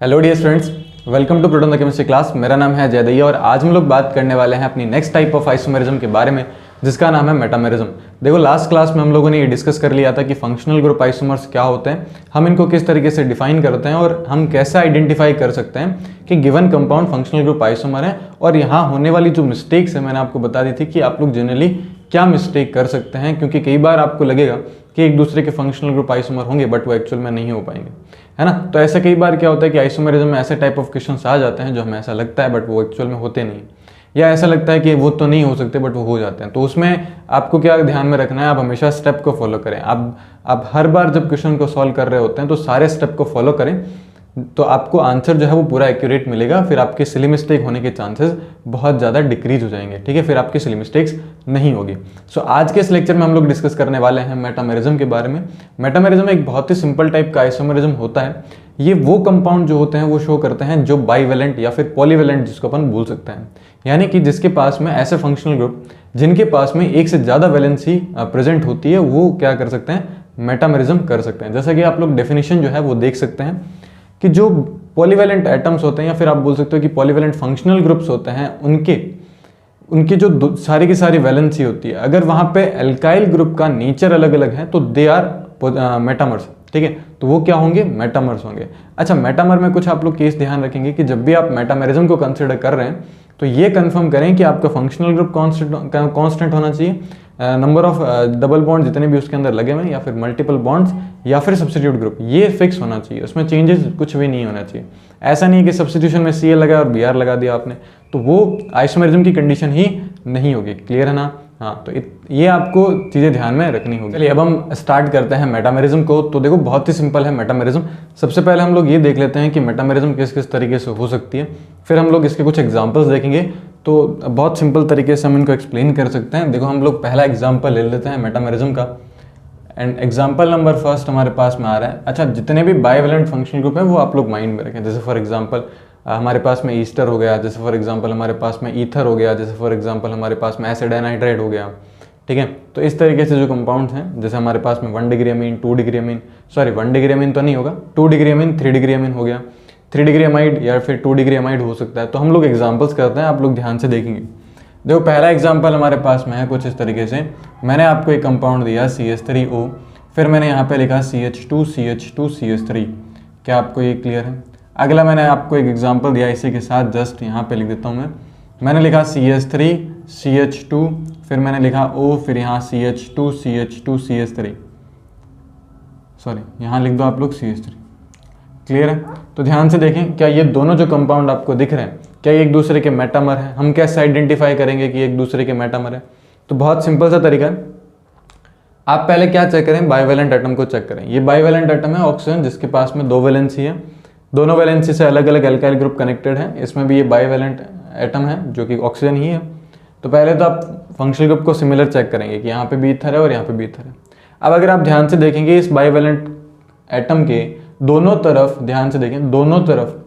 Hello dear students, welcome to proton the chemistry class. मेरा नाम है अजय दैया और आज हम लोग बात करने वाले हैं अपनी नेक्स्ट टाइप ऑफ आइसोमेरिज्म के बारे में, जिसका नाम है मेटामेरिज्म। देखो, लास्ट क्लास में हम लोगों ने ये डिस्कस कर लिया था कि फंक्शनल ग्रुप आइसोमर्स क्या होते हैं, हम इनको किस तरीके से डिफाइन करते हैं और हम कैसे आइडेंटिफाई कर सकते हैं कि given compound functional group isomer है। और यहाँ होने वाली जो मिस्टेक्स है मैंने आपको बता दी थी कि आप लोग जनरली क्या मिस्टेक कर सकते हैं, क्योंकि कई बार आपको लगेगा कि एक दूसरे के फंक्शनल ग्रुप आइसोमर होंगे बट वो एक्चुअल में नहीं हो पाएंगे, है ना। तो ऐसे कई बार क्या होता है कि आइसोमेरिज्म में ऐसे टाइप ऑफ क्वेश्चंस आ जाते हैं जो हमें ऐसा लगता है बट वो एक्चुअल में होते नहीं, या ऐसा लगता है कि वो तो नहीं हो सकते बट वो हो जाते हैं। तो उसमें आपको क्या ध्यान में रखना है, आप हमेशा स्टेप को फॉलो करें। आप हर बार जब क्वेश्चन को सॉल्व कर रहे होते हैं तो सारे स्टेप को फॉलो करें, तो आपको आंसर जो है वो पूरा एक्यूरेट मिलेगा। फिर आपके सिली मिस्टेक होने के चांसेस बहुत ज़्यादा डिक्रीज हो जाएंगे, ठीक है। फिर आपकी सिली मिस्टेक्स नहीं होगी। सो आज के इस लेक्चर में हम लोग डिस्कस करने वाले हैं मेटामेरिज्म के बारे में। मेटामेरिज्म एक बहुत ही सिंपल टाइप का आइसोमेरिज्म होता है। ये वो कंपाउंड जो होते हैं वो शो करते हैं जो बाईवेलेंट या फिर पॉलीवेलेंट जिसको अपन बोल सकते हैं, यानी कि जिसके पास में ऐसे फंक्शनल ग्रुप जिनके पास में एक से ज़्यादा वैलेंसी प्रेजेंट होती है, वो क्या कर सकते हैं, मेटामेरिज्म कर सकते हैं। जैसा कि आप लोग डेफिनेशन जो है वो देख सकते हैं कि जो पॉलीवेलेंट एटम्स होते हैं या फिर आप बोल सकते हो कि पॉलीवेलेंट फंक्शनल ग्रुप्स होते हैं, उनके जो सारी की सारी वैलेंसी होती है, अगर वहाँ पे एल्काइल ग्रुप का नेचर अलग अलग है तो दे आर मेटामर्स, ठीक है। तो वो क्या होंगे, मेटामर्स होंगे। अच्छा, मेटामर में कुछ आप लोग केस ध्यान रखेंगे कि जब भी आप मेटामेरिज्म को कंसिडर कर रहे हैं तो ये कंफर्म करें कि आपका फंक्शनल ग्रुप कांस्टेंट होना चाहिए, नंबर ऑफ डबल बॉन्ड जितने भी उसके अंदर लगे हुए हैं या फिर मल्टीपल बॉन्ड्स या फिर सब्स्टिट्यूट ग्रुप, ये फिक्स होना चाहिए, उसमें चेंजेस कुछ भी नहीं होना चाहिए। ऐसा नहीं है कि सब्स्टिट्यूशन में Cl लगा और Br लगा दिया आपने, तो वो आइसोमेरिज्म की कंडीशन ही नहीं होगी। क्लियर है ना? हाँ, तो ये आपको चीज़ें ध्यान में रखनी होगी। चलिए अब हम स्टार्ट करते हैं मेटामेरिज्म को। तो देखो, बहुत ही सिंपल है मेटामेरिज्म। सबसे पहले हम लोग ये देख लेते हैं कि मेटामेरिज्म किस किस तरीके से हो सकती है, फिर हम लोग इसके कुछ एग्जांपल्स देखेंगे। तो बहुत सिंपल तरीके से हम इनको एक्सप्लेन कर सकते हैं। देखो, हम लोग पहला एग्जाम्पल ले लेते हैं मेटामेरिज्म का, एंड एग्जाम्पल नंबर फर्स्ट हमारे पास में आ रहा है। अच्छा, जितने भी बाईवेलेंट फंक्शनल ग्रुप है वो आप लोग माइंड में रखें। जैसे फॉर एग्जाम्पल हमारे पास में ईस्टर हो गया, जैसे फॉर एग्जांपल हमारे पास में ईथर हो गया, जैसे फॉर एग्जांपल हमारे पास में एसिड एनाहाइड्राइड हो गया, ठीक है। तो इस तरीके से जो कंपाउंड्स हैं, जैसे हमारे पास में 1 degree amine, 2 degree amine, sorry 1 degree amine तो नहीं होगा, 2 डिग्री अमीन, 3 डिग्री अमीन हो गया, 3 डिग्री अमाइड या फिर 2 डिग्री अमाइड हो सकता है। तो हम लोग एग्जाम्पल्स करते हैं, आप लोग ध्यान से देखेंगे। देखो, पहला एग्जाम्पल हमारे पास में है कुछ इस तरीके से। मैंने आपको एक कंपाउंड दिया CH3O, फिर मैंने यहाँ पे लिखा CH2 CH2 CH3। क्या आपको ये क्लियर है? अगला मैंने आपको एक एग्जांपल दिया इसी के साथ, जस्ट यहाँ पे लिख देता हूँ मैंने लिखा CH3 CH2, फिर मैंने लिखा O, फिर यहाँ CH2 CH2 CH3, सॉरी यहाँ लिख दो आप लोग CH3। क्लियर है? तो ध्यान से देखें, क्या ये दोनों जो कंपाउंड आपको दिख रहे हैं क्या ये एक दूसरे के मेटामर हैं? हम कैसे आइडेंटिफाई करेंगे कि एक दूसरे के मेटामर है? तो बहुत सिंपल सा तरीका है। आप पहले क्या चेक करें, बाईवेलेंट एटम को चेक करें। ये बाईवेलेंट एटम है ऑक्सीजन, जिसके पास में 2 वैलेंसी है, दोनों वैलेंसी से अलग अलग एल्काइल ग्रुप कनेक्टेड है। इसमें भी ये बाईवेलेंट एटम है जो कि ऑक्सीजन ही है। तो पहले तो आप फंक्शनल ग्रुप को सिमिलर चेक करेंगे कि यहाँ पे भी ईथर है और यहाँ पे भी ईथर है। अब अगर आप ध्यान से देखेंगे इस बाईवेलेंट एटम के दोनों तरफ, ध्यान से देखें, दोनों तरफ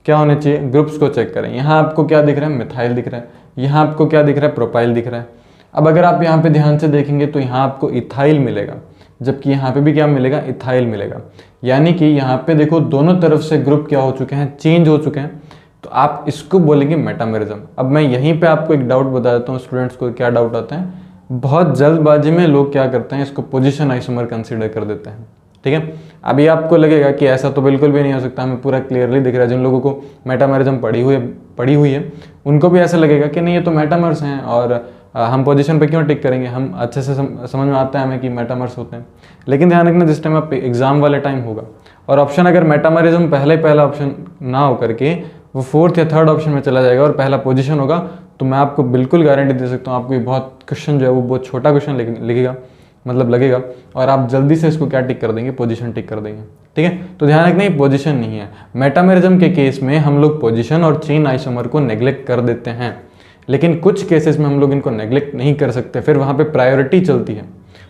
क्या होने चाहिए, ग्रुप्स को चेक करें। यहाँ आपको क्या दिख रहा है, मिथाइल दिख रहा है, यहाँ आपको क्या दिख रहा है, प्रोपाइल दिख रहा है। अब अगर आप यहाँ पे ध्यान से देखेंगे तो यहाँ आपको इथाइल मिलेगा, जबकि यहाँ पे भी क्या मिलेगा, इथाइल मिलेगा। यानी कि यहाँ पे देखो दोनों तरफ से ग्रुप क्या हो चुके हैं, चेंज हो चुके हैं। तो आप इसको बोलेंगे मेटामेरिज्म। अब मैं यहीं पे आपको एक डाउट बता देता हूँ स्टूडेंट्स को, क्या डाउट आता है, बहुत जल्दबाजी में लोग क्या करते हैं, इसको पोजिशन आइसोमर कंसिडर कर देते हैं, ठीक है। अभी आपको लगेगा कि ऐसा तो बिल्कुल भी नहीं हो सकता, हमें पूरा क्लियरली दिख रहा है। जिन लोगों को मेटामेरिज्म पढ़ी हुई है उनको भी ऐसा लगेगा कि नहीं ये तो मेटामर्स हैं और हम पोजीशन पे क्यों टिक करेंगे, हम अच्छे से समझ में आता है हमें कि मेटामर्स होते हैं। लेकिन ध्यान रखना, जिस टाइम आप एग्जाम वाले टाइम होगा और ऑप्शन अगर मेटामेरिज्म पहला ऑप्शन ना हो करके वो 4th या 3rd ऑप्शन में चला जाएगा और पहला पोजीशन होगा, तो मैं आपको बिल्कुल गारंटी दे सकता हूँ आपको ये बहुत क्वेश्चन जो है वो बहुत छोटा क्वेश्चन लगेगा और आप जल्दी से इसको क्या टिक कर देंगे, पोजीशन टिक कर देंगे, ठीक है। तो ध्यान रखना, ये पोजीशन नहीं है। मेटामेरिज्म के केस में हम लोग पोजीशन और चेन आइसोमर को नेग्लेक्ट कर देते हैं, लेकिन कुछ केसेस में हम लोग इनको नेग्लेक्ट नहीं कर सकते, फिर वहाँ पे प्रायोरिटी चलती है।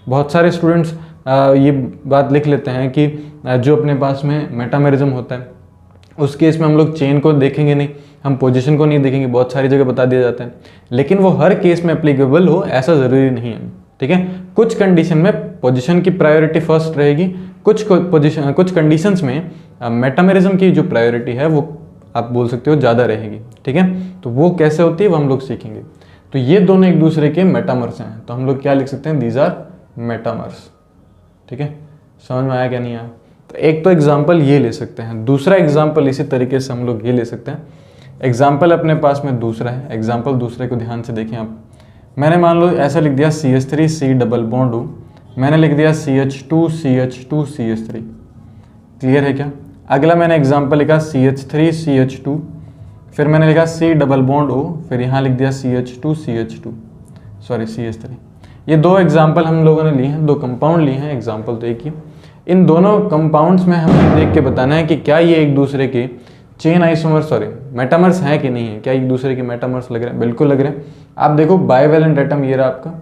बहुत सारे स्टूडेंट्स ये बात लिख लेते हैं कि जो अपने पास में मेटामेरिज्म होता है उस केस में हम लोग चेन को देखेंगे नहीं, हम पोजीशन को नहीं देखेंगे, बहुत सारी जगह बता दिया जाता है। लेकिन वो हर केस में एप्लीकेबल हो ऐसा ज़रूरी नहीं है, ठीक है। कुछ कंडीशन में पोजीशन की प्रायोरिटी फर्स्ट रहेगी, कुछ कंडीशंस में मेटामेरिज्म की जो प्रायोरिटी है वो आप बोल सकते हो ज़्यादा रहेगी, ठीक है। तो वो कैसे होती है वो हम लोग सीखेंगे। तो ये दोनों एक दूसरे के मेटामर्स हैं, तो हम लोग क्या लिख सकते हैं, दीज आर मेटामर्स, ठीक है। समझ में आया क्या नहीं आया? तो एक तो एग्जाम्पल ये ले सकते हैं, दूसरा एग्जाम्पल इसी तरीके से हम लोग ये ले सकते हैं। एग्जाम्पल अपने पास में दूसरा है, एग्जाम्पल दूसरे को ध्यान से देखें आप। मैंने मान लो ऐसा लिख दिया CH3 C double bond O, मैंने लिख दिया CH2 CH2 CH3, क्लियर है क्या? अगला मैंने एग्जाम्पल लिखा CH3 CH2, फिर मैंने लिखा C डबल बॉन्ड O, फिर यहाँ लिख दिया CH2 CH3। ये दो एग्जाम्पल हम लोगों ने लिए हैं, दो कंपाउंड लिए हैं, एग्जाम्पल तो एक ही। इन दोनों कंपाउंड्स में हमें देख के बताना है कि क्या ये एक दूसरे के चेन आइसोमर्स मेटामर्स हैं कि नहीं है, क्या एक दूसरे के मेटामर्स लग रहे हैं? बिल्कुल लग रहे हैं। आप देखो बाइवेलेंट एटम ये रहा आपका,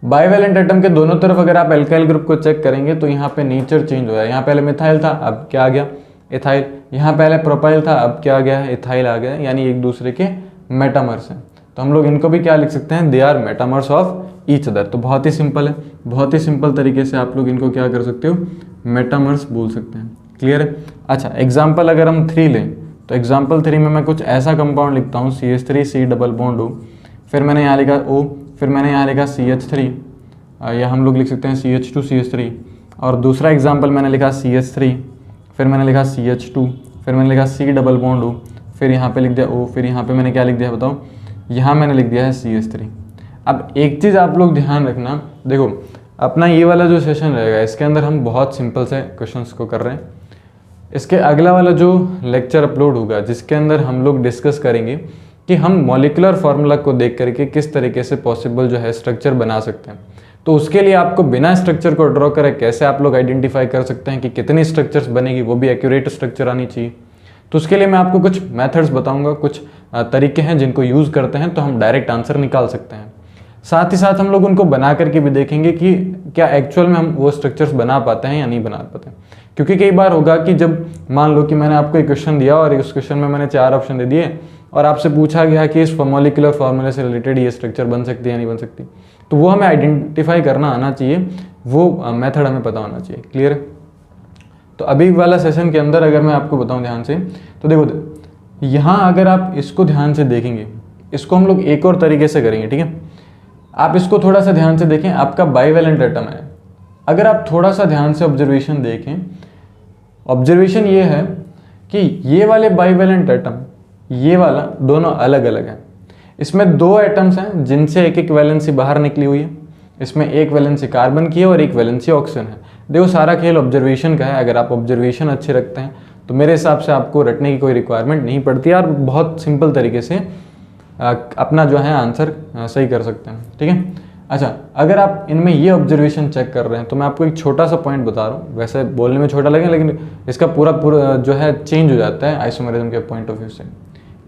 बाइवेलेंट एटम के दोनों तरफ अगर आप एल्काइल ग्रुप को चेक करेंगे तो यहाँ पे नेचर चेंज हो रहा है। यहाँ पहले मिथाइल था, अब क्या आ गया, इथाइल। यहाँ पहले प्रोपाइल था, अब क्या आ गया, इथाइल आ गया, यानी एक दूसरे के मेटामर्स हैं। तो हम लोग इनको भी क्या लिख सकते हैं, they are metamers of each other. तो बहुत ही सिंपल है, बहुत ही सिंपल तरीके से आप लोग इनको क्या कर सकते हो, मेटामर्स बोल सकते हैं, क्लियर है। अच्छा, एग्जाम्पल अगर हम 3 लें तो एग्जाम्पल 3 में मैं कुछ ऐसा कंपाउंड लिखता हूँ CH3 C double bond O, फिर मैंने यहाँ लिखा O, फिर मैंने यहाँ लिखा CH3, या हम लोग लिख सकते हैं CH2 CH3, और दूसरा एग्जाम्पल मैंने लिखा CH3, फिर मैंने लिखा CH2, फिर मैंने लिखा C डबल बॉन्ड O, फिर यहाँ पे लिख दिया O, फिर यहाँ पे मैंने क्या लिख दिया बताओ, यहाँ मैंने लिख दिया है CH3। अब एक चीज़ आप लोग ध्यान रखना, देखो अपना ये वाला जो सेशन रहेगा इसके अंदर हम बहुत सिंपल से क्वेश्चंस को कर रहे हैं। इसके अगला वाला जो लेक्चर अपलोड होगा जिसके अंदर हम लोग डिस्कस करेंगे कि हम मॉलिक्यूलर फार्मूला को देख करके किस तरीके से पॉसिबल जो है स्ट्रक्चर बना सकते हैं। तो उसके लिए आपको बिना स्ट्रक्चर को ड्रॉ करे कैसे आप लोग आइडेंटिफाई कर सकते हैं कि कितनी स्ट्रक्चर्स बनेगी, वो भी एक्यूरेट स्ट्रक्चर आनी चाहिए। तो उसके लिए मैं आपको कुछ मेथड्स बताऊंगा, कुछ तरीके हैं जिनको यूज़ करते हैं तो हम डायरेक्ट आंसर निकाल सकते हैं। साथ ही साथ हम लोग उनको बना करके भी देखेंगे कि क्या एक्चुअल में हम वो स्ट्रक्चर्स बना पाते हैं या नहीं बना पाते हैं। क्योंकि कई बार होगा कि जब मान लो कि मैंने आपको एक क्वेश्चन दिया और उस क्वेश्चन में मैंने 4 ऑप्शन दे दिए और आपसे पूछा गया कि इस मॉलिक्यूलर फार्मूले से रिलेटेड ये स्ट्रक्चर बन सकती है या नहीं बन सकती, तो वो हमें आइडेंटिफाई करना आना चाहिए, वो मेथड हमें पता होना चाहिए, क्लियर है। तो अभी वाला सेशन के अंदर अगर मैं आपको बताऊं ध्यान से, तो देखो यहाँ अगर आप इसको ध्यान से देखेंगे, इसको हम लोग एक और तरीके से करेंगे, ठीक है। आप इसको थोड़ा सा ध्यान से देखें, आपका बाइवेलेंट एटम है। अगर आप थोड़ा सा ध्यान से ऑब्जर्वेशन देखें, ऑब्जर्वेशन ये है कि ये वाले बाइवेलेंट एटम, ये वाला दोनों अलग अलग हैं। इसमें 2 एटम्स हैं जिनसे एक एक वैलेंसी बाहर निकली हुई है। इसमें एक वैलेंसी कार्बन की है और एक वैलेंसी ऑक्सीजन है। देखो सारा खेल ऑब्जर्वेशन का है। अगर आप ऑब्जर्वेशन अच्छे रखते हैं तो मेरे हिसाब से आपको रटने की कोई रिक्वायरमेंट नहीं पड़ती और बहुत सिंपल तरीके से अपना जो है आंसर सही कर सकते हैं, ठीक है। अच्छा, अगर आप इनमें ये ऑब्जर्वेशन चेक कर रहे हैं तो मैं आपको एक छोटा सा पॉइंट बता रहा हूँ। वैसे बोलने में छोटा लगे लेकिन इसका पूरा जो है चेंज हो जाता है आइसोमेरिज्म के पॉइंट ऑफ व्यू से।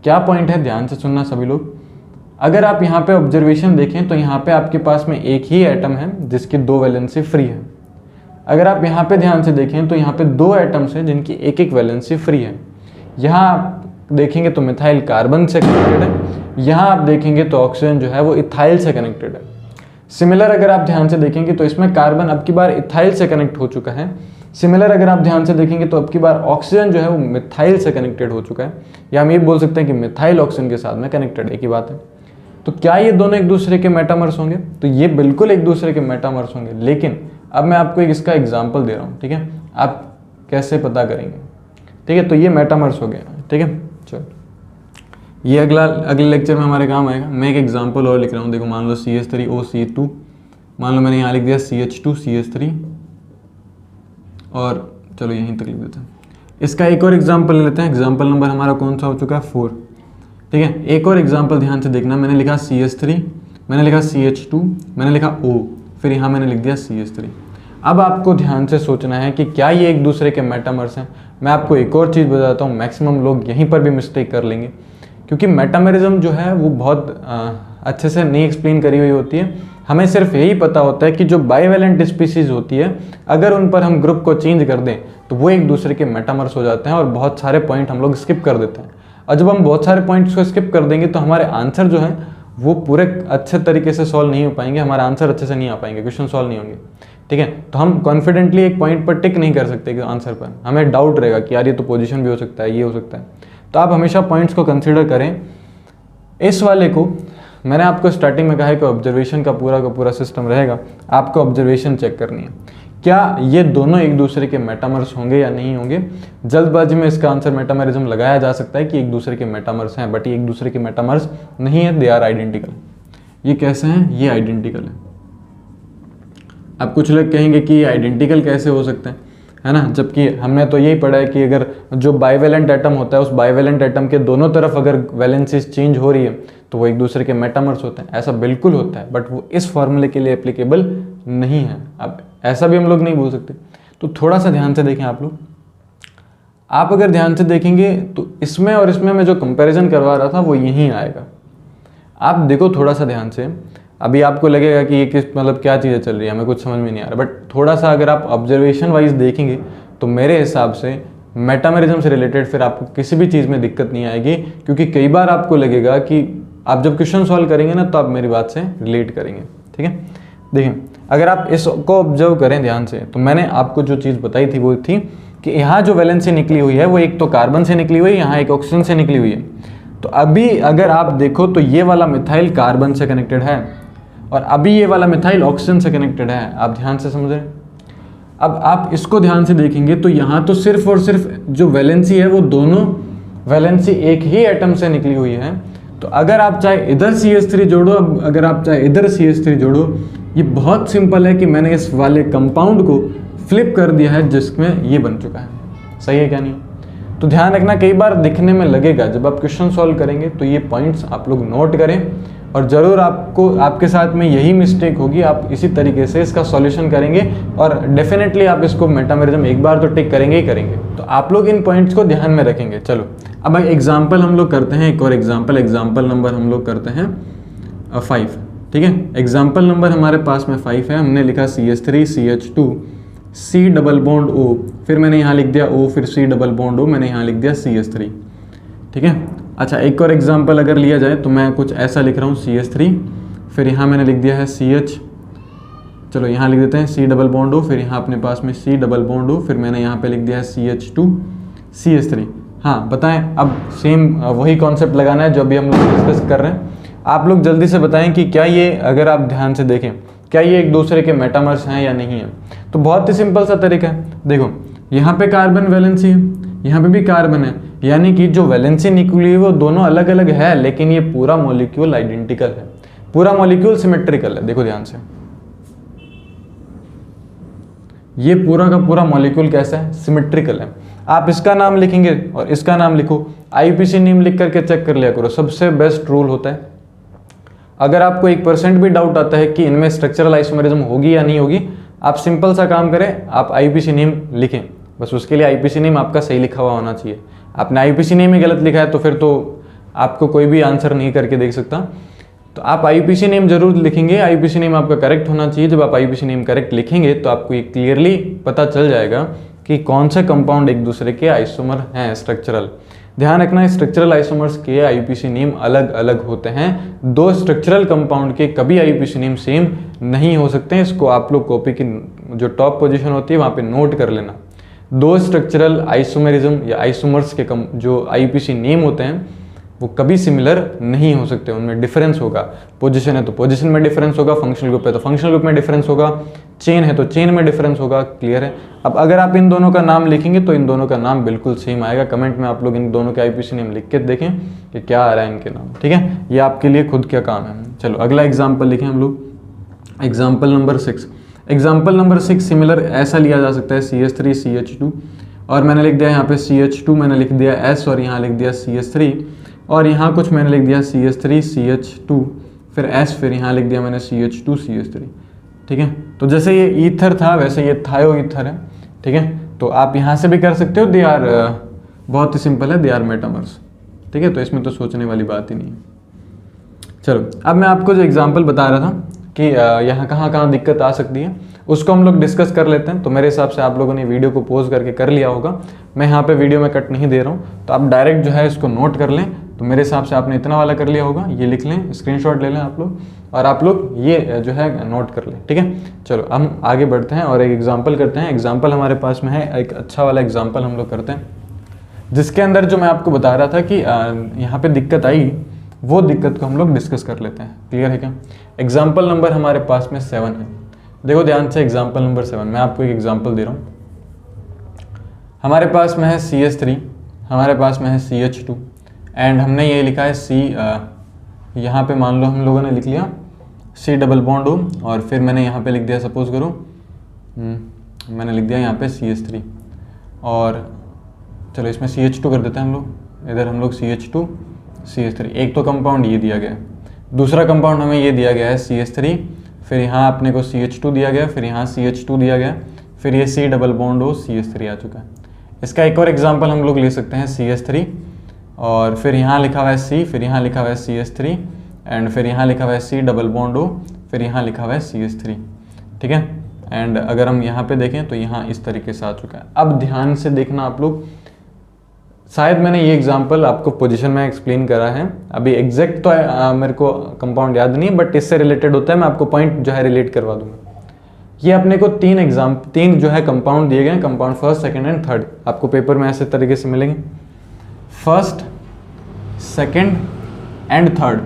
क्या पॉइंट है, ध्यान से सुनना सभी लोग। अगर आप यहाँ पे ऑब्जर्वेशन देखें तो यहाँ पे आपके पास में एक ही एटम है जिसकी 2 वैलेंसी फ्री है। अगर आप यहाँ पे ध्यान से देखें तो यहाँ पे 2 एटम्स हैं जिनकी एक एक वैलेंसी फ्री है। यहाँ आप देखेंगे तो मिथाइल कार्बन से कनेक्टेड है, यहाँ आप देखेंगे तो ऑक्सीजन जो है वो इथाइल से कनेक्टेड है। सिमिलर अगर आप ध्यान से देखेंगे तो इसमें कार्बन अब की बार इथाइल से कनेक्ट हो चुका है। सिमिलर अगर आप ध्यान से देखेंगे तो अब की बार ऑक्सीजन जो है वो मिथाइल से कनेक्टेड हो चुका है, या हम ये बोल सकते हैं कि मिथाइल ऑक्सीजन के साथ में कनेक्टेड, एक ही बात है। तो क्या ये दोनों एक दूसरे के मेटामर्स होंगे? तो ये बिल्कुल एक दूसरे के मेटामर्स होंगे, लेकिन अब मैं आपको एक इसका एग्जाम्पल दे रहा हूँ, ठीक है। आप कैसे पता करेंगे, ठीक है। तो ये मेटामर्स हो गया, ठीक है। चलो ये अगले लेक्चर में हमारे काम आएगा। मैं एक एग्जांपल और लिख रहा हूँ। देखो मान लो CH3OCH2, मान लो मैंने यहाँ लिख दिया CH2CH3, और चलो यहीं तक लिख देते हैं। इसका एक और एग्जांपल ले लेते हैं। एग्जांपल नंबर हमारा कौन सा हो चुका है, 4, ठीक है। एक और एग्जांपल ध्यान से देखना। मैंने लिखा CH3, मैंने लिखा CH2, मैंने लिखा O, फिर यहाँ मैंने लिख दिया CH3। अब आपको ध्यान से सोचना है कि क्या ये एक दूसरे के मेटामर्स हैं। मैं आपको एक और चीज़ बताता हूँ, मैक्सिमम लोग यहीं पर भी मिस्टेक कर लेंगे, क्योंकि मेटामेरिज्म जो है वो बहुत अच्छे से नहीं एक्सप्लेन करी हुई होती है। हमें सिर्फ यही पता होता है कि जो बाइवेलेंट स्पीसीज होती है, अगर उन पर हम ग्रुप को चेंज कर दें तो वो एक दूसरे के मेटामर्स हो जाते हैं और बहुत सारे पॉइंट हम लोग स्किप कर देते हैं। और जब हम बहुत सारे पॉइंट्स को स्किप कर देंगे तो हमारे आंसर जो है वो पूरे अच्छे तरीके से सॉल्व नहीं हो पाएंगे, हमारे आंसर अच्छे से नहीं आ पाएंगे, क्वेश्चन सॉल्व नहीं होंगे, ठीक है। तो हम कॉन्फिडेंटली एक पॉइंट पर टिक नहीं कर सकते कि आंसर पर, हमें डाउट रहेगा कि यार ये तो पोजीशन भी हो सकता है, ये हो सकता है। तो आप हमेशा पॉइंट्स को कंसिडर करें। इस वाले को मैंने आपको स्टार्टिंग में कहा है कि ऑब्जर्वेशन का पूरा सिस्टम रहेगा, आपको ऑब्जर्वेशन चेक करनी है, क्या ये दोनों एक दूसरे के मेटामर्स होंगे या नहीं होंगे। जल्दबाजी में इसका आंसर मेटामरिज्म लगाया जा सकता है कि एक दूसरे के मेटामर्स हैं, बट ये एक दूसरे के मेटामर्स नहीं है, दे आर आइडेंटिकल। ये कैसे हैं? ये आइडेंटिकल है। अब कुछ लोग कहेंगे कि ये आइडेंटिकल कैसे हो सकते हैं, है ना, जबकि हमने तो यही पढ़ा है कि अगर जो बाइवेलेंट एटम होता है उस बाइवेलेंट एटम के दोनों तरफ अगर वैलेंसीज चेंज हो रही है तो वो एक दूसरे के मेटामर्स होते हैं। ऐसा बिल्कुल होता है, बट वो इस फॉर्मूले के लिए एप्लीकेबल नहीं है। अब ऐसा भी हम लोग नहीं बोल सकते। तो थोड़ा सा ध्यान से देखें आप लोग। आप अगर ध्यान से देखेंगे तो इसमें और इसमें मैं जो कंपैरिजन करवा रहा था वो यहीं आएगा। आप देखो थोड़ा सा ध्यान से, अभी आपको लगेगा कि ये किस मतलब क्या चीज़ें चल रही है, हमें कुछ समझ में नहीं आ रहा, बट थोड़ा सा अगर आप ऑब्जर्वेशन वाइज देखेंगे तो मेरे हिसाब से मेटामरिज्म से रिलेटेड फिर आपको किसी भी चीज़ में दिक्कत नहीं आएगी, क्योंकि कई बार आपको लगेगा कि आप जब क्वेश्चन सॉल्व करेंगे ना तो आप मेरी बात से रिलेट करेंगे। ठीक है, देखिए अगर आप इसको ऑब्जर्व करें ध्यान से, तो मैंने आपको जो चीज़ बताई थी वो थी कि यहाँ जो वैलेंसी निकली हुई है वो एक तो कार्बन से निकली हुई है, यहाँ एक ऑक्सीजन से निकली हुई है। तो अभी अगर आप देखो तो ये वाला मिथाइल कार्बन से कनेक्टेड है और अभी ये वाला मिथाइल ऑक्सीजन से कनेक्टेड है। आप ध्यान से समझ रहे हैं। अब आप इसको ध्यान से देखेंगे तो यहाँ तो सिर्फ और सिर्फ जो वैलेंसी है वो दोनों वैलेंसी एक ही एटम से निकली हुई है। तो अगर आप चाहे इधर CH3 जोड़ो, अब अगर आप चाहे इधर CH3 जोड़ो, ये बहुत सिंपल है कि मैंने इस वाले कंपाउंड को फ्लिप कर दिया है जिसमें ये बन चुका है। सही है क्या नहीं? तो ध्यान रखना, कई बार दिखने में लगेगा, जब आप क्वेश्चन सॉल्व करेंगे तो ये पॉइंट्स आप लोग नोट करें और ज़रूर आपको आपके साथ में यही मिस्टेक होगी, आप इसी तरीके से इसका सॉल्यूशन करेंगे और डेफिनेटली आप इसको मेटामरिज्म एक बार तो टिक करेंगे ही करेंगे। तो आप लोग इन पॉइंट्स को ध्यान में रखेंगे। चलो अब एग्जाम्पल हम लोग करते हैं, एक और एग्जाम्पल नंबर हम लोग करते हैं 5। ठीक है, एग्जाम्पल नंबर हमारे पास में 5 है। हमने लिखा CH3 CH2 C double bond O, फिर मैंने यहाँ लिख दिया O, फिर C डबल बॉन्ड O, मैंने यहाँ लिख दिया CH3। ठीक है, अच्छा एक और एग्जाम्पल अगर लिया जाए तो मैं कुछ ऐसा लिख रहा हूँ CH3, फिर यहाँ मैंने लिख दिया है CH, चलो यहाँ लिख देते हैं C डबल बॉन्ड O, फिर यहाँ अपने पास में C डबल बॉन्ड O, फिर मैंने यहाँ पे लिख दिया है CH2 CH3। हाँ बताएं, अब सेम वही कॉन्सेप्ट लगाना है जो अभी हम लोग डिस्कस कर रहे हैं। आप लोग जल्दी से बताएं कि क्या ये, अगर आप ध्यान से देखें, क्या ये एक दूसरे के मेटामर्स हैं या नहीं है। तो बहुत ही सिंपल सा तरीका है, देखो यहाँ पे कार्बन वैलेंसी है, यहाँ पे भी कार्बन है, यानी कि जो वैलेंसी निकली है वो दोनों अलग अलग है, लेकिन ये पूरा मॉलिक्यूल आइडेंटिकल है, पूरा मॉलिक्यूल सिमेट्रिकल है। देखो ध्यान से, ये पूरा का पूरा मॉलिक्यूल कैसा है? सिमेट्रिकल है। आप इसका नाम लिखेंगे और इसका नाम लिखो, IUPAC नेम लिख करके चेक कर लिया करो, सबसे बेस्ट रूल होता है। अगर आपको 1% भी डाउट आता है कि इनमें स्ट्रक्चरल आइसोमेरिज्म होगी या नहीं होगी, आप सिंपल सा काम करें, आप IUPAC नेम लिखें, बस उसके लिए IUPAC नेम आपका सही लिखा हुआ होना चाहिए। आपने IUPAC नेम ही गलत लिखा है तो फिर तो आपको कोई भी आंसर नहीं करके देख सकता। तो आप IUPAC नेम जरूर लिखेंगे, IUPAC नेम आपका करेक्ट होना चाहिए। जब आप IUPAC नेम करेक्ट लिखेंगे तो आपको ये क्लियरली पता चल जाएगा कि कौन से कंपाउंड एक दूसरे के आइसोमर हैं स्ट्रक्चरल। ध्यान रखना, स्ट्रक्चरल आइसोमर्स के IUPAC नेम अलग अलग होते हैं। दो स्ट्रक्चरल कंपाउंड के कभी IUPAC नेम सेम नहीं हो सकते हैं। इसको आप लोग कॉपी की जो टॉप पोजीशन होती है वहाँ पे नोट कर लेना। दो स्ट्रक्चरल आइसोमेरिज्म या आइसोमर्स के जो IUPAC नेम होते हैं वो कभी सिमिलर नहीं हो सकते, उनमें डिफरेंस होगा। पोजीशन है तो पोजीशन में डिफरेंस होगा, फंक्शनल ग्रुप है तो फंक्शनल ग्रुप में डिफरेंस होगा, चेन है तो चेन में डिफरेंस होगा। क्लियर है? अब अगर आप इन दोनों का नाम लिखेंगे तो इन दोनों का नाम बिल्कुल सेम आएगा। कमेंट में आप लोग इन दोनों के IUPAC नेम लिख के देखें कि क्या आ रहा है इनके नाम। ठीक है, ये आपके लिए खुद क्या काम है। चलो अगला एग्जाम्पल लिखें हम लोग, example number 6। Example number 6 similar ऐसा लिया जा सकता है CH3 CH2, और मैंने लिख दिया यहाँ पे CH2, मैंने लिख दिया S और यहाँ लिख दिया CH3, और यहाँ कुछ मैंने लिख दिया CH3 CH2, फिर S, फिर यहाँ लिख दिया मैंने CH2 CH3। ठीक है, तो जैसे ये ईथर था वैसे ये थायो ईथर है। ठीक है, तो आप यहाँ से भी कर सकते हो, दे आर बहुत ही सिंपल है, दे आर मेटामर्स। ठीक है, तो इसमें तो सोचने वाली बात ही नहीं है। चलो अब मैं आपको जो एग्जाम्पल बता रहा था कि यहाँ कहाँ दिक्कत आ सकती है उसको हम लोग डिस्कस कर लेते हैं। तो मेरे हिसाब से आप लोगों ने वीडियो को पॉज करके कर लिया होगा, मैं यहाँ पे वीडियो में कट नहीं दे रहा हूँ, तो आप डायरेक्ट जो है इसको नोट कर लें तो मेरे हिसाब से आपने इतना वाला कर लिया होगा, ये लिख लें, स्क्रीनशॉट ले लें आप लोग, और आप लोग ये जो है नोट कर लें, ठीक है। चलो हम आगे बढ़ते हैं और एक एग्जांपल करते हैं। एग्जांपल हमारे पास में है, एक अच्छा वाला एग्जांपल हम लोग करते हैं, जिसके अंदर जो मैं आपको बता रहा था कि यहाँ पे दिक्कत आई, वो दिक्कत को हम लोग डिस्कस कर लेते हैं। क्लियर है क्या? एग्जाम्पल नंबर हमारे पास में 7 है। देखो ध्यान से, एग्जाम्पल नंबर 7, मैं आपको एक एग्जाम्पल दे रहा हूँ। हमारे पास में है CH3, हमारे पास में है CH2, एंड हमने ये लिखा है यहाँ पे मान लो हम लोगों ने लिख लिया C डबल बॉन्ड O, और फिर मैंने यहाँ पे लिख दिया, सपोज करो मैंने लिख दिया यहाँ पे CH3, और चलो इसमें CH2 कर देते हैं हम लोग। इधर हम लोग CH2 CH3, एक तो कंपाउंड ये दिया गया है, दूसरा कंपाउंड हमें ये दिया गया है CH3, फिर यहाँ अपने को CH2 दिया गया, फिर यहाँ CH2 दिया गया, फिर ये C double bond O CH3 आ चुका है। इसका एक और एग्जांपल हम लोग ले सकते हैं CH3, और फिर यहाँ लिखा हुआ है C, फिर यहाँ लिखा हुआ है CH3, एंड फिर यहाँ लिखा हुआ है C डबल बॉन्ड O, फिर यहाँ लिखा हुआ है CH3, ठीक है। एंड अगर हम यहाँ पे देखें तो यहाँ इस तरीके से आ चुका है। अब ध्यान से देखना आप लोग, शायद मैंने ये एग्जांपल आपको पोजीशन में एक्सप्लेन करा है, अभी एग्जैक्ट तो मेरे को कंपाउंड याद नहीं है, बट इससे रिलेटेड होता है, मैं आपको पॉइंट जो है रिलेट करवा दूंगा। ये अपने को तीन जो है कंपाउंड दिए गए हैं, compound first, second and third, आपको पेपर में ऐसे तरीके से मिलेंगे, फर्स्ट, सेकंड एंड थर्ड।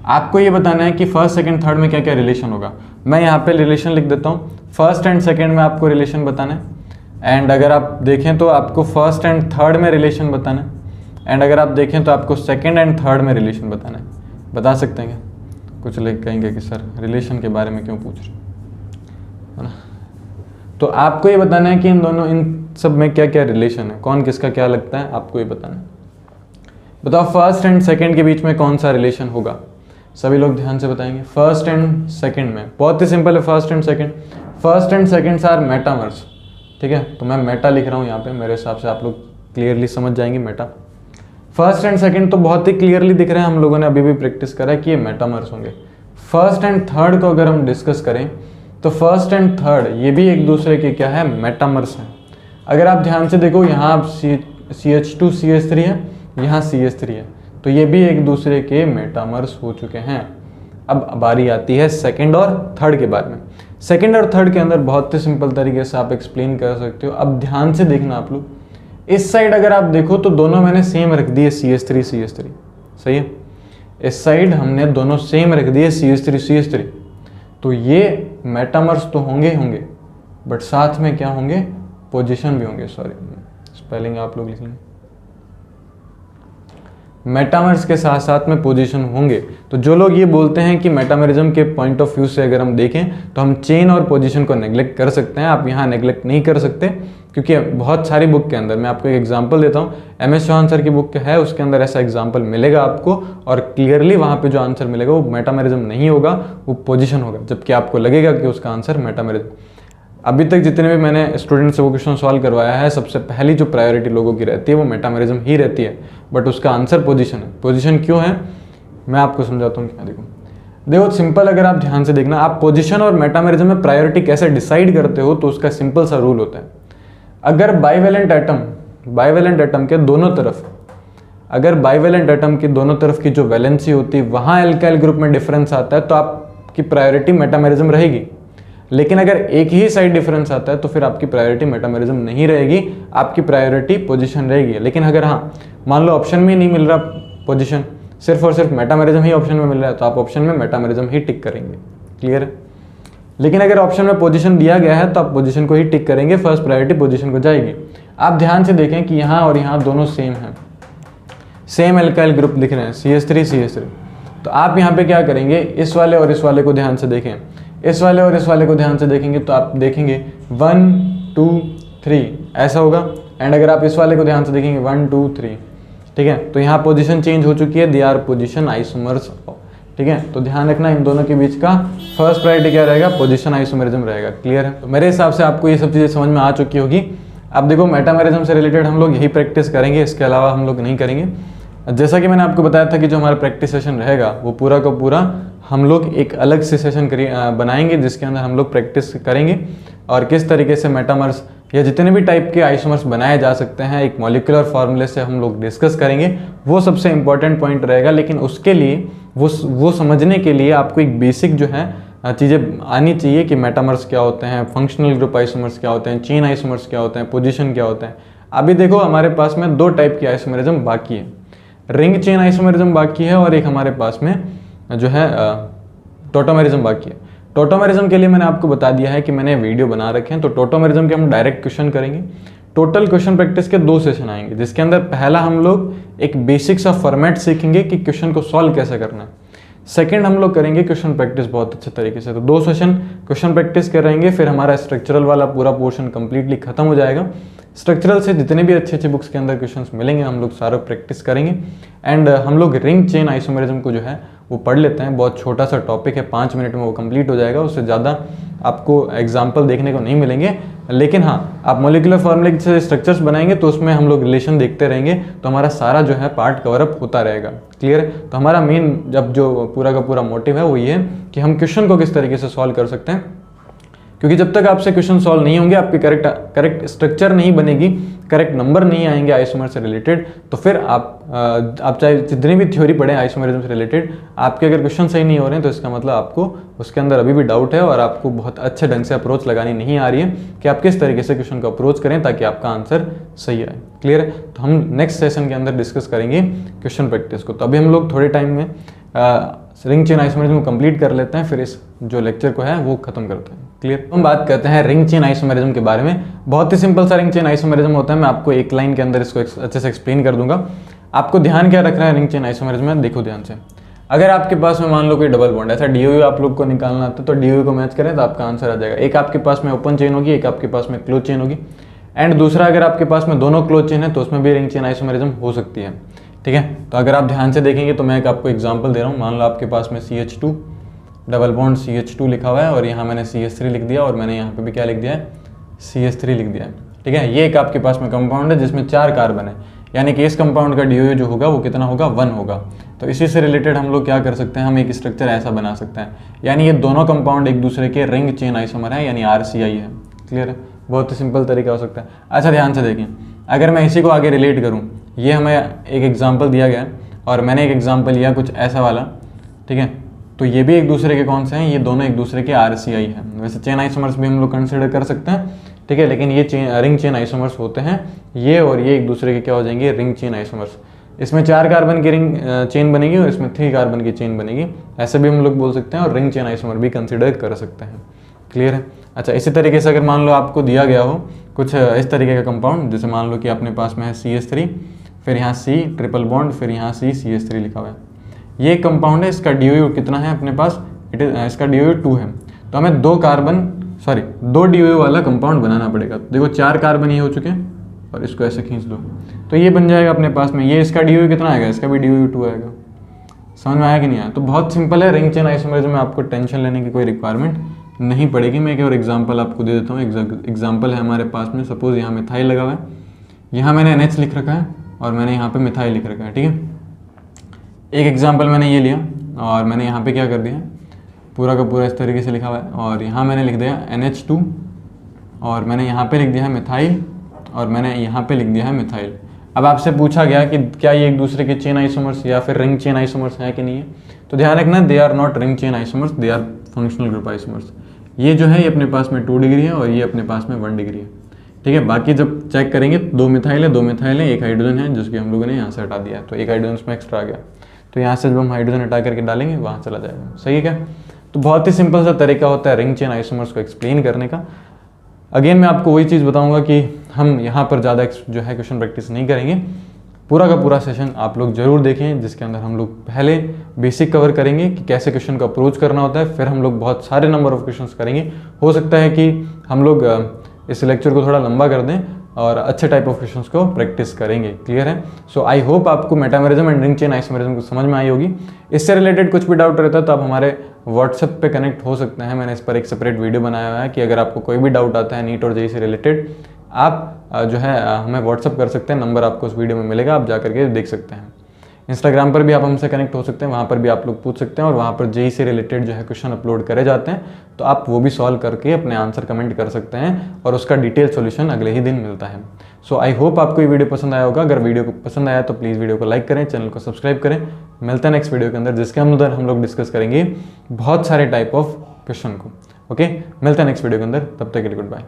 आपको ये बताना है कि फर्स्ट, सेकंड, थर्ड में क्या क्या रिलेशन होगा। मैं यहाँ पे रिलेशन लिख देता हूँ, फर्स्ट एंड सेकंड में आपको रिलेशन बताना है, एंड अगर आप देखें तो आपको फर्स्ट एंड थर्ड में रिलेशन बताना है, एंड अगर आप देखें तो आपको सेकंड एंड थर्ड में रिलेशन बताना है। बता सकते हैं क्या? कुछ लोग कहेंगे कि सर रिलेशन के बारे में क्यों पूछ रहे है ना, तो आपको ये बताना है कि इन सब में क्या क्या रिलेशन है, कौन किसका क्या लगता है, आपको ये बताना है। बताओ फर्स्ट एंड सेकंड के बीच में कौन सा रिलेशन होगा? सभी लोग ध्यान से बताएंगे। फर्स्ट एंड सेकंड में बहुत ही सिंपल है, first and second are metamers, ठीक है। तो मैं मेटा लिख रहा हूँ यहाँ पे, मेरे हिसाब से आप लोग क्लियरली समझ जाएंगे मेटा। फर्स्ट एंड सेकंड तो बहुत ही क्लियरली दिख रहे हैं, हम लोगों ने अभी भी प्रैक्टिस करा है कि ये मेटामर्स होंगे। फर्स्ट एंड थर्ड को अगर हम डिस्कस करें तो फर्स्ट एंड थर्ड ये भी एक दूसरे के क्या है, मेटामर्स हैं। अगर आप ध्यान से देखो, यहाँ CH2 CH3 है, यहाँ CH3 है, तो ये भी एक दूसरे के मेटामर्स हो चुके हैं। अब बारी आती है सेकंड और थर्ड के बारे में। सेकंड और थर्ड के अंदर बहुत ही सिंपल तरीके से आप एक्सप्लेन कर सकते हो। अब ध्यान से देखना आप लोग, इस साइड अगर आप देखो तो दोनों मैंने सेम रख दिए CH3 सही है। इस साइड हमने दोनों सेम रख दिए CH3, तो ये मेटामर्स तो होंगे, बट साथ में क्या होंगे, पोजीशन भी होंगे। सॉरी स्पेलिंग आप लोग लिख लेंगे, मेटामर्स के साथ साथ में पोजीशन होंगे। तो जो लोग ये बोलते हैं कि मेटामरिज्म के पॉइंट ऑफ व्यू से अगर हम देखें तो हम चेन और पोजीशन को नेग्लेक्ट कर सकते हैं, आप यहाँ नेग्लेक्ट नहीं कर सकते, क्योंकि बहुत सारी बुक के अंदर, मैं आपको एक एग्जांपल देता हूँ, MS चौहान सर की बुक है, उसके अंदर ऐसा एग्जांपल मिलेगा आपको, और क्लियरली वहाँ पे जो आंसर मिलेगा वो मेटामरिज्म नहीं होगा, वो पोजीशन होगा, जबकि आपको लगेगा कि उसका आंसर मेटामरिज्म। अभी तक जितने भी मैंने स्टूडेंट से वो क्वेश्चन सॉल्व करवाया है, सबसे पहली जो प्रायोरिटी लोगों की रहती है वो मेटामरिज्म ही रहती है, बट उसका आंसर पोजीशन है। पोजीशन क्यों है मैं आपको समझाता हूँ। क्या देखो सिंपल, अगर आप ध्यान से देखना, आप पोजीशन और मेटामरिज्म में प्रायोरिटी कैसे डिसाइड करते हो, तो उसका सिंपल सा रूल होता है। अगर बाइवेलेंट एटम के दोनों तरफ, अगर बाइवेलेंट एटम की दोनों तरफ की जो वैलेंसी होती है वहाँ एल्काइल ग्रुप में डिफरेंस आता है तो आपकी प्रायोरिटी मेटामरिज्म रहेगी। लेकिन अगर एक ही साइड डिफरेंस आता है तो फिर आपकी प्रायोरिटी मेटामरिज्म नहीं रहेगी, आपकी प्रायोरिटी पोजीशन रहेगी। लेकिन अगर हाँ मान लो ऑप्शन में नहीं मिल रहा पोजीशन, सिर्फ और सिर्फ मेटामरिज्म ही ऑप्शन में मिल रहा है, तो आप ऑप्शन में मेटामरिज्म ही टिक करेंगे। क्लियर है? लेकिन अगर ऑप्शन में पोजीशन दिया गया है तो आप पोजीशन को ही टिक करेंगे, फर्स्ट प्रायोरिटी पोजीशन को जाएगी। आप ध्यान से देखें कि यहाँ और यहाँ दोनों सेम हैं, सेम एल्काइल ग्रुप दिख रहे हैं CH3। तो आप यहाँ पे क्या करेंगे, इस वाले और इस वाले को ध्यान से देखें, इस वाले और इस वाले को ध्यान से देखेंगे तो आप देखेंगे 1 2 3 ऐसा होगा। एंड अगर आप इस वाले को ध्यान से देखेंगे 1 2 3, ठीक है। तो यहाँ पोजीशन चेंज हो चुकी है, दे आर पोजीशन आइसोमर्स, ठीक है। तो ध्यान रखना इन दोनों के बीच का फर्स्ट प्रायोरिटी क्या रहेगा, पोजीशन आइसोमरिज्म रहेगा। क्लियर है? तो मेरे हिसाब से आपको ये सब चीज़ें समझ में आ चुकी होगी। अब देखो मेटामरिज्म से रिलेटेड हम लोग यही प्रैक्टिस करेंगे, इसके अलावा हम लोग नहीं करेंगे। जैसा कि मैंने आपको बताया था कि जो हमारा प्रैक्टिस सेशन रहेगा वो पूरा का पूरा हम लोग एक अलग से सेशन बनाएंगे जिसके अंदर हम लोग प्रैक्टिस करेंगे और किस तरीके से मेटामर्स या जितने भी टाइप के आइसोमर्स बनाए जा सकते हैं एक मॉलिक्यूलर फार्मूले से हम लोग डिस्कस करेंगे, वो सबसे इंपॉर्टेंट पॉइंट रहेगा। लेकिन उसके लिए वो समझने के लिए आपको एक बेसिक जो है चीज़ें आनी चाहिए कि मेटामर्स क्या होते हैं, फंक्शनल ग्रुप आइसोमर्स क्या होते हैं, चेन आइसोमर्स क्या होते हैं, पोजीशन क्या होता है। अभी देखो हमारे पास में 2 टाइप की आइसोमेरिज्म बाकी है, रिंग चेन आइसोमेरिज्म बाकी है और एक हमारे पास में जो है टोटोमेरिज्म बाकी है। टोटोमेरिज्म के लिए मैंने आपको बता दिया है कि मैंने वीडियो बना रखे हैं, तो टोटोमेरिज्म के हम डायरेक्ट क्वेश्चन करेंगे। टोटल क्वेश्चन प्रैक्टिस के 2 सेशन आएंगे, जिसके अंदर पहला हम लोग एक बेसिक सा फॉर्मेट सीखेंगे कि क्वेश्चन को सॉल्व कैसे करना है। सेकंड हम लोग करेंगे क्वेश्चन प्रैक्टिस बहुत अच्छे तरीके से। तो 2 सेशन क्वेश्चन प्रैक्टिस करेंगे, फिर हमारा स्ट्रक्चरल वाला पूरा पोर्शन कंप्लीटली खत्म हो जाएगा। स्ट्रक्चरल से जितने भी अच्छे अच्छे बुक्स के अंदर क्वेश्चंस मिलेंगे हम लोग सारा प्रैक्टिस करेंगे। एंड हम लोग रिंग चेन आइसोमेरिज्म को जो है वो पढ़ लेते हैं। बहुत छोटा सा टॉपिक है, 5 मिनट में वो कंप्लीट हो जाएगा, उससे ज़्यादा आपको एग्जाम्पल देखने को नहीं मिलेंगे। लेकिन हाँ, आप मॉलिक्यूलर फार्मूले से स्ट्रक्चर्स बनाएंगे तो उसमें हम लोग रिलेशन देखते रहेंगे, तो हमारा सारा जो है पार्ट कवरअप होता रहेगा। क्लियर है? तो हमारा मेन जब जो पूरा का पूरा मोटिव है वो ये है कि हम क्वेश्चन को किस तरीके से सॉल्व कर सकते हैं, क्योंकि जब तक आपसे क्वेश्चन सॉल्व नहीं होंगे, आपकी करेक्ट स्ट्रक्चर नहीं बनेगी, करेक्ट नंबर नहीं आएंगे आइसोमर से रिलेटेड, तो फिर आप चाहे जितनी भी थ्योरी पढ़ें आइसोमेरिज्म से रिलेटेड, आपके अगर क्वेश्चन सही नहीं हो रहे हैं तो इसका मतलब आपको उसके अंदर अभी भी डाउट है और आपको बहुत अच्छे ढंग से अप्रोच लगानी नहीं आ रही है कि आप किस तरीके से क्वेश्चन को अप्रोच करें ताकि आपका आंसर सही आए। क्लियर है? तो हम नेक्स्ट सेशन के अंदर डिस्कस करेंगे क्वेश्चन प्रैक्टिस को। तो अभी हम लोग थोड़े टाइम में रिंग चेन आइसोमेरिज्म को कंप्लीट कर लेते हैं, फिर इस जो लेक्चर को है वो खत्म करते हैं। क्लियर? हम बात करते हैं रिंग चेन आइसोमेरिज्म के बारे में। बहुत ही सिंपल सा रिंग चेन आइसोमेरिज्म होता है, मैं आपको एक लाइन के अंदर इसको अच्छे से एक्सप्लेन कर दूंगा। आपको ध्यान क्या रखना है रिंग चेन आइसोमेरिज्म में, देखो ध्यान से। अगर आपके पास में मान लो कोई डबल बॉन्ड, ऐसा डीओयू आप लोग को निकालना आता है, तो डीओयू को मैच करें तो आपका आंसर आ जाएगा। एक आपके पास में ओपन चेन होगी, एक आपके पास में क्लोज चेन होगी, एंड दूसरा अगर आपके पास में दोनों क्लोज चेन है तो उसमें भी रिंग चेन आइसोमेरिज्म हो सकती है। ठीक है? तो अगर आप ध्यान से देखेंगे तो मैं एक आपको एग्जांपल दे रहा हूँ। मान लो आपके पास में CH2 डबल बॉन्ड CH2 लिखा हुआ है और यहाँ मैंने CH3 लिख दिया और मैंने यहाँ पे भी क्या लिख दिया है, CH3 लिख दिया है। ठीक है? ये एक आपके पास में कंपाउंड है जिसमें 4 कार्बन है, यानी कि इस कंपाउंड का डीओयू जो होगा वो कितना होगा, 1 होगा। तो इसी से रिलेटेड हम लोग क्या कर सकते हैं, हम एक स्ट्रक्चर ऐसा बना सकते हैं, यानी ये दोनों कंपाउंड एक दूसरे के रिंग चेन आइसोमर है, यानी RCI है। क्लियर है? बहुत ही सिंपल तरीका हो सकता है। अच्छा ध्यान से देखें, अगर मैं इसी को आगे रिलेट करूँ, ये हमें एक एग्जाम्पल दिया गया और मैंने एक एग्जाम्पल लिया कुछ ऐसा वाला। ठीक है? तो ये भी एक दूसरे के कौन से हैं, ये दोनों एक दूसरे के RCI हैं। वैसे चेन आइसोमर्स भी हम लोग कंसिडर कर सकते हैं, ठीक है, लेकिन ये रिंग चेन आइसोमर्स होते हैं, ये और ये एक दूसरे के क्या हो जाएंगे, रिंग चेन आइसोमर्स। इसमें 4 कार्बन की रिंग चेन बनेगी और इसमें 3 कार्बन की चेन बनेगी, ऐसे भी हम लोग बोल सकते हैं और रिंग चेन आइसोमर भी कंसिडर कर सकते हैं। क्लियर है? अच्छा, इसी तरीके से अगर मान लो आपको दिया गया हो कुछ इस तरीके का कंपाउंड, जैसे मान लो कि अपने पास में है CH3, फिर यहाँ C ट्रिपल बॉन्ड, फिर यहाँ CH3 लिखा हुआ है। ये कंपाउंड है, इसका डीओयू कितना है अपने पास, इसका डीओयू 2 है। तो हमें 2 डीओयू वाला कंपाउंड बनाना पड़ेगा। देखो 4 कार्बन ये हो चुके हैं और इसको ऐसे खींच लो तो ये बन जाएगा अपने पास में। ये इसका डीओयू कितना आएगा, इसका भी डीओयू 2 आएगा। समझ में आया कि नहीं आया? तो बहुत सिंपल है, रिंग चेन आइसोमेरिज्म में आपको टेंशन लेने की कोई रिक्वायरमेंट नहीं पड़ेगी। मैं एक और एग्जांपल आपको दे देता हूँ। एग्जांपल है हमारे पास में, सपोज यहाँ मिथाइल लगा हुआ है, यहाँ मैंने NH लिख रखा है और मैंने यहाँ पे मिथाइल लिख रखा है। ठीक है? एक एग्जांपल मैंने ये लिया और मैंने यहाँ पे क्या कर दिया, पूरा का पूरा इस तरीके से लिखा हुआ है और यहाँ मैंने लिख दिया NH2 और मैंने यहाँ पे लिख दिया है मिथाइल और मैंने यहाँ पे लिख दिया है मिथाइल। अब आपसे पूछा गया कि क्या ये एक दूसरे के चेन आइसोमर्स या फिर रिंग चेन आइसोमर्स हैं कि नहीं है, तो ध्यान रखना, they are not ring chain isomers, they are functional group isomers. ये जो है ये अपने पास में 2 डिग्री है और ये अपने पास में 1 डिग्री है। ठीक है? बाकी जब चेक करेंगे 2 मिथाइल है, 1 हाइड्रोजन है जिसकी हम लोगों ने यहाँ से हटा दिया, तो 1 हाइड्रोजन इसमें एक्स्ट्रा आ गया, तो यहाँ से जब हम हाइड्रोजन हटा करके डालेंगे वहाँ चला जाएगा। सही है क्या? तो बहुत ही सिंपल सा तरीका होता है रिंग चेन आइसोमर्स को एक्सप्लेन करने का। अगेन मैं आपको वही चीज़ बताऊंगा कि हम यहाँ पर ज़्यादा जो है क्वेश्चन प्रैक्टिस नहीं करेंगे। पूरा का पूरा सेशन आप लोग जरूर देखें, जिसके अंदर हम लोग पहले बेसिक कवर करेंगे कि कैसे क्वेश्चन का अप्रोच करना होता है, फिर हम लोग बहुत सारे नंबर ऑफ क्वेश्चंस करेंगे। हो सकता है कि हम लोग इस लेक्चर को थोड़ा लंबा कर दें और अच्छे टाइप ऑफ क्वेश्चंस को प्रैक्टिस करेंगे। क्लियर है? सो आई होप आपको metamerism and ring chain isomerism को समझ में आई होगी। इससे रिलेटेड कुछ भी डाउट रहता है तो आप हमारे व्हाट्सएप पे कनेक्ट हो सकते हैं। मैंने इस पर एक सेपरेट वीडियो बनाया हुआ है कि अगर आपको कोई भी डाउट आता है नीट और जेईई से रिलेटेड, आप जो है हमें व्हाट्सएप कर सकते हैं। नंबर आपको उस वीडियो में मिलेगा, आप जा करके देख सकते हैं। इंस्टाग्राम पर भी आप हमसे कनेक्ट हो सकते हैं, वहाँ पर भी आप लोग पूछ सकते हैं और वहाँ पर जेई से रिलेटेड जो है क्वेश्चन अपलोड करे जाते हैं, तो आप वो भी सॉल्व करके अपने आंसर कमेंट कर सकते हैं और उसका डिटेल सॉल्यूशन अगले ही दिन मिलता है। सो आई होप आपको ये वीडियो पसंद आया होगा। अगर वीडियो को पसंद आया तो प्लीज़ वीडियो को लाइक करें, चैनल को सब्सक्राइब करें। मिलते हैं नेक्स्ट वीडियो के अंदर, जिसके अंदर हम लोग डिस्कस करेंगे बहुत सारे टाइप ऑफ क्वेश्चन को। ओके, मिलते हैं नेक्स्ट वीडियो के अंदर, तब तक के लिए गुड बाय।